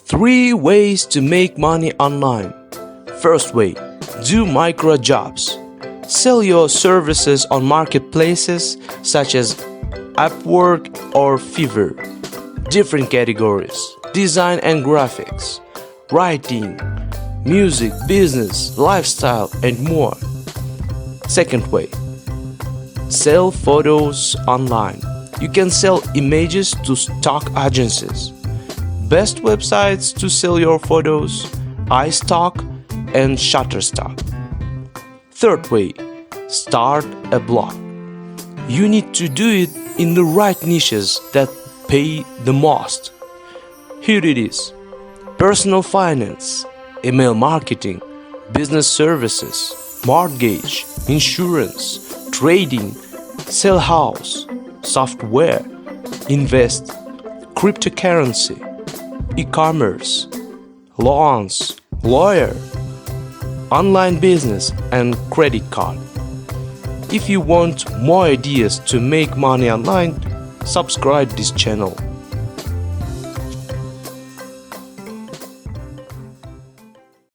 3 ways to make money online. First way, do micro jobs. Sell your services on marketplaces such as UpWork or Fiverr. Different categories: design and graphics, writing, music, business, lifestyle, and more. Second way, sell photos online. You can sell images to stock agencies. Best websites to sell your photos: iStock and Shutterstock. Third way, start a blog. You need to do it in the right niches that pay the most. Here it is: personal finance, email marketing, business services, mortgage, insurance, trading, sell house, software, invest, cryptocurrency, e-commerce, loans, lawyer, online business, and credit card. If you want more ideas to make money online, subscribe this channel.